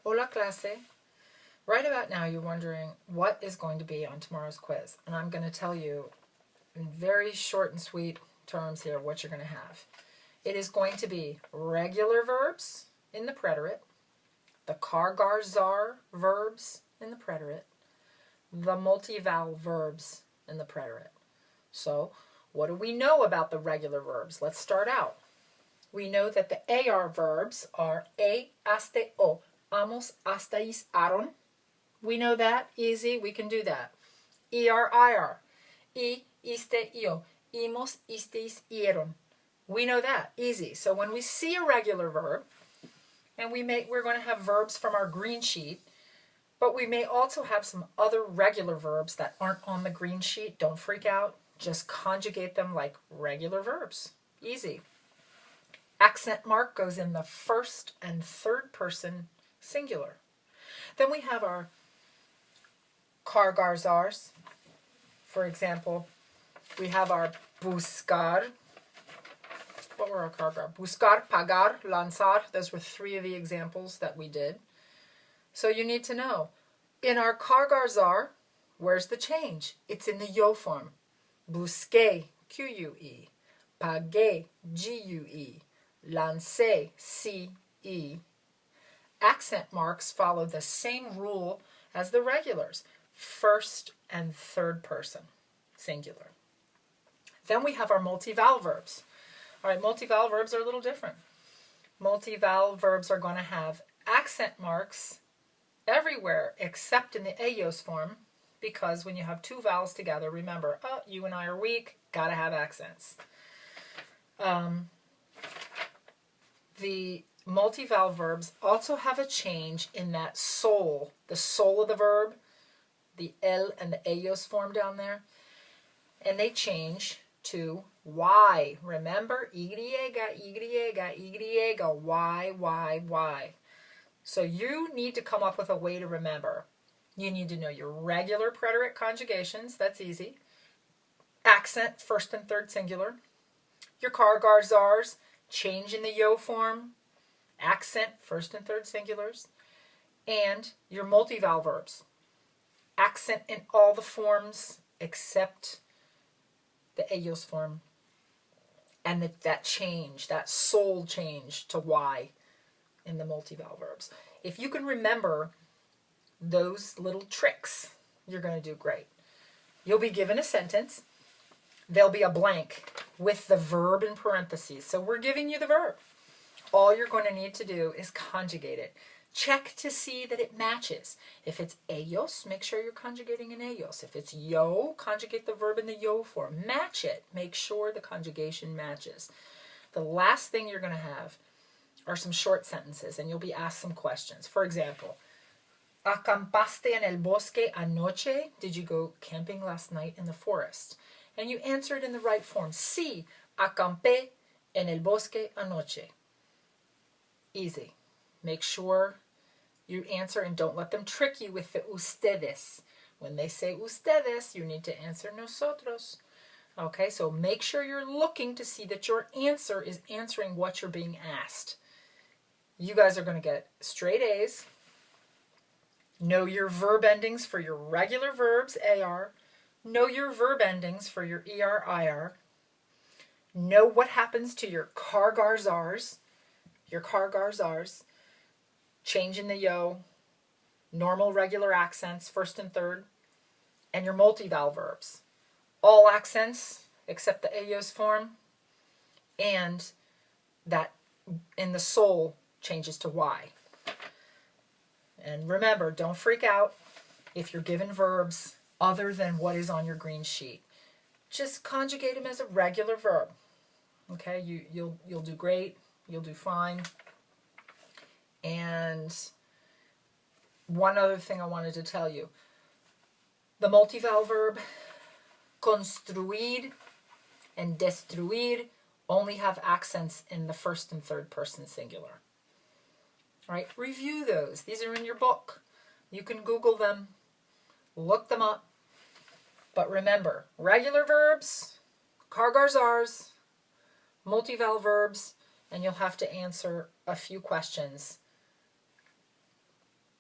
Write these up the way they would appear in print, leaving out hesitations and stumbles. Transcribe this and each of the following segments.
Hola clase. Right about now you're wondering what is going to be on tomorrow's quiz. And I'm going to tell you in very short and sweet terms here what you're going to have. It is going to be regular verbs in the preterite, the Kargarzar verbs in the preterite, the multivowel verbs in the preterite. So what do we know about the regular verbs? Let's start out. We know that the AR verbs are e, aste, o. Amos, astais, aron. We know that. Easy. We can do that. ER, IR. I, iste, io. Imos, istis, ieron. We know that. Easy. So when we see a regular verb, and we're going to have verbs from our green sheet, but we may also have some other regular verbs that aren't on the green sheet. Don't freak out. Just conjugate them like regular verbs. Easy. Accent mark goes in the first and third person singular. Then we have our Kargarzars. For example, we have our buscar. What were our Kargar? Buscar, pagar, lanzar. Those were three of the examples that we did. So you need to know. In our Kargarzar, where's the change? It's in the yo form. Busqué, Q-U-E. Pagué, G-U-E. Lancé, C-E. Accent marks follow the same rule as the regulars. First and third person, singular. Then we have our multivowel verbs. All right, multivowel verbs are a little different. Multivowel verbs are going to have accent marks everywhere except in the ayos form, because when you have two vowels together, remember, you and I are weak, got to have accents. The multivowel verbs also have a change in that soul, the soul of the verb, the el and the ayos form down there, and they change to y. Remember, y, y. So you need to come up with a way to remember. You need to know your regular preterite conjugations, that's easy. Accent, first and third singular. Your Kargarzars, change in the yo form. Accent, first and third singulars. And your multivowel verbs. Accent in all the forms except the ayos form. And that change, that soul change to y in the multivowel verbs. If you can remember those little tricks, you're going to do great. You'll be given a sentence. There'll be a blank with the verb in parentheses. So we're giving you the verb. All you're going to need to do is conjugate it. Check to see that it matches. If it's ayos, make sure you're conjugating in ayos. If it's yo, conjugate the verb in the yo form. Match it. Make sure the conjugation matches. The last thing you're going to have are some short sentences, and you'll be asked some questions. For example, ¿acampaste en el bosque anoche? Did you go camping last night in the forest? And you answer it in the right form. Sí, acampé en el bosque anoche. Easy. Make sure you answer and don't let them trick you with the ustedes. When they say ustedes, you need to answer nosotros. Okay, so make sure you're looking to see that your answer is answering what you're being asked. You guys are going to get straight A's. Know your verb endings for your regular verbs, AR. Know your verb endings for your ER, IR. Know what happens to your Kargarzars. Your Kargarzars. Change in the yo. Normal, regular accents, first and third. And your multivowel verbs. All accents except the ayos form. And that in the soul changes to y. And remember, don't freak out if you're given verbs other than what is on your green sheet. Just conjugate them as a regular verb. Okay, you'll do great. You'll do fine. And one other thing I wanted to tell you. The multivowel verb construir and destruir only have accents in the first and third person singular. All right, review those. These are in your book. You can Google them, look them up. But remember, regular verbs, Kargarzars, multivowel verbs, and you'll have to answer a few questions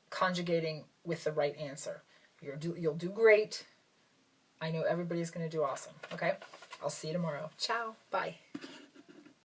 conjugating with the right answer. You'll do great. I know everybody's going to do awesome. Okay? I'll see you tomorrow. Ciao. Bye.